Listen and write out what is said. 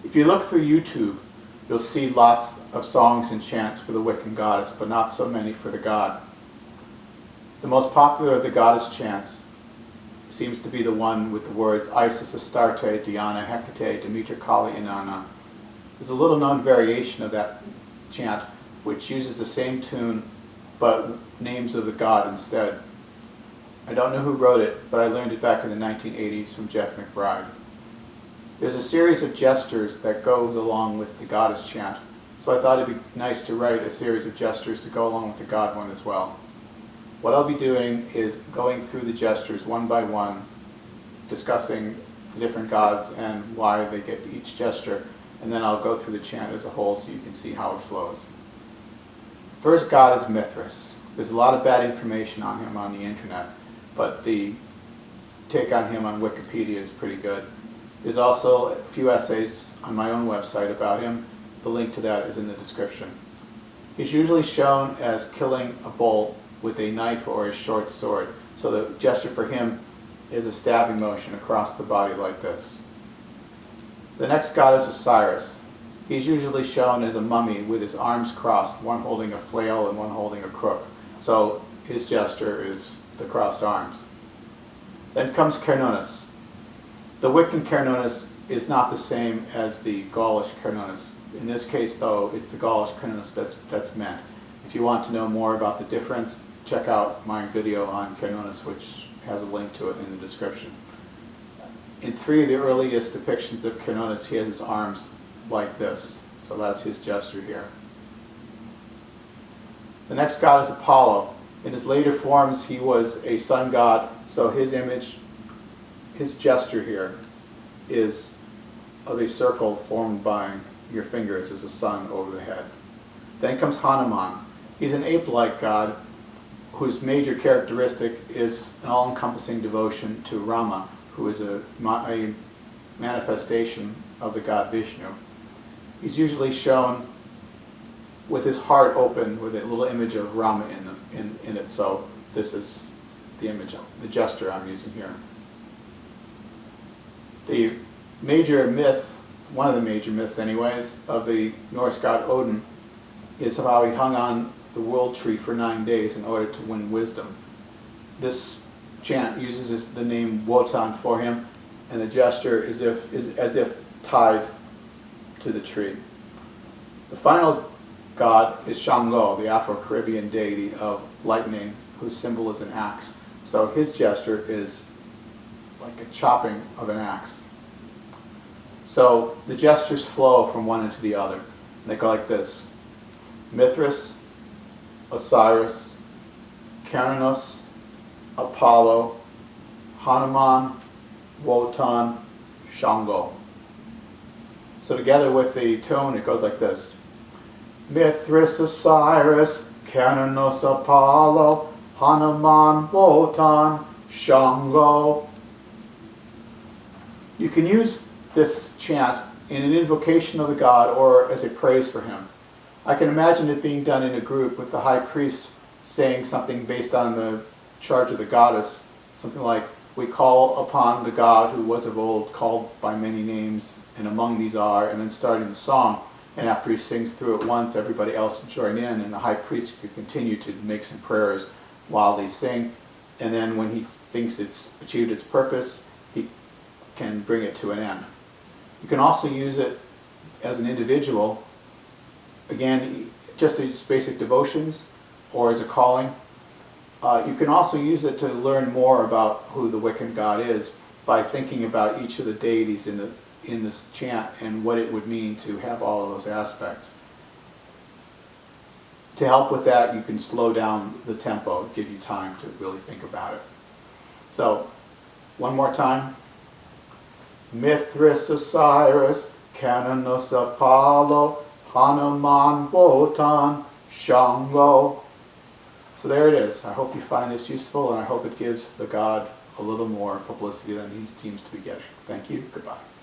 If you look through YouTube, you'll see lots of songs and chants for the Wiccan goddess, but not so many for the god. The most popular of the goddess chants seems to be the one with the words Isis, Astarte, Diana, Hekate, Demeter, Kali, Inanna. There's a little known variation of that chant which uses the same tune but names of the god instead. I don't know who wrote it, but I learned it back in the 1980s from Jeff McBride. There's a series of gestures that goes along with the goddess chant, so I thought it'd be nice to write a series of gestures to go along with the god one as well. What I'll be doing is going through the gestures one by one, discussing the different gods and why they get each gesture, and then I'll go through the chant as a whole so you can see how it flows. First god is Mithras. There's a lot of bad information on him on the internet, but the take on him on Wikipedia is pretty good. There's also a few essays on my own website about him. The link to that is in the description. He's usually shown as killing a bull with a knife or a short sword. So the gesture for him is a stabbing motion across the body like this. The next god is Osiris. He's usually shown as a mummy with his arms crossed, one holding a flail and one holding a crook. So his gesture is the crossed arms. Then comes Cernunnos. The Wiccan Cernunnos is not the same as the Gaulish Cernunnos. In this case, though, it's the Gaulish Cernunnos that's meant. If you want to know more about the difference, check out my video on Cernunnos, which has a link to it in the description. In 3 of the earliest depictions of Cernunnos, he has his arms like this. So that's his gesture here. The next god is Apollo. In his later forms, he was a sun god, so his image, his gesture here is of a circle formed by your fingers as a sun over the head. Then comes Hanuman. He's an ape-like god whose major characteristic is an all-encompassing devotion to Rama, who is a manifestation of the god Vishnu. He's usually shown with his heart open with a little image of Rama in it, so this is the image, the gesture I'm using here. The major myth, one of the major myths anyways, of the Norse god Odin is how he hung on the world tree for 9 days in order to win wisdom. This chant uses the name Wotan for him, and the gesture is as if tied to the tree. The final god is Chango, the Afro-Caribbean deity of lightning, whose symbol is an axe. So his gesture is like a chopping of an axe. So the gestures flow from one into the other. And they go like this: Mithras, Osiris, Cernunnos, Apollo, Hanuman, Wotan, Chango. So together with the tone, it goes like this: Mithras, Osiris, Cernunnos, Apollo, Hanuman, Wotan, Chango. You can use this chant in an invocation of the god or as a praise for him. I can imagine it being done in a group with the high priest saying something based on the charge of the goddess, something like, "We call upon the god who was of old, called by many names, and among these are," and then starting the song. And after he sings through it once, everybody else will join in, and the high priest could continue to make some prayers while they sing. And then when he thinks it's achieved its purpose, he can bring it to an end. You can also use it as an individual, again, just as basic devotions or as a calling. You can also use it to learn more about who the Wiccan god is by thinking about each of the deities in this chant and what it would mean to have all of those aspects. To help with that, you can slow down the tempo, give you time to really think about it. So, one more time. Mithras, Osiris, Cernunnos, Apollo, Hanuman, Wotan, Chango. So there it is. I hope you find this useful, and I hope it gives the god a little more publicity than he seems to be getting. Thank you. Goodbye.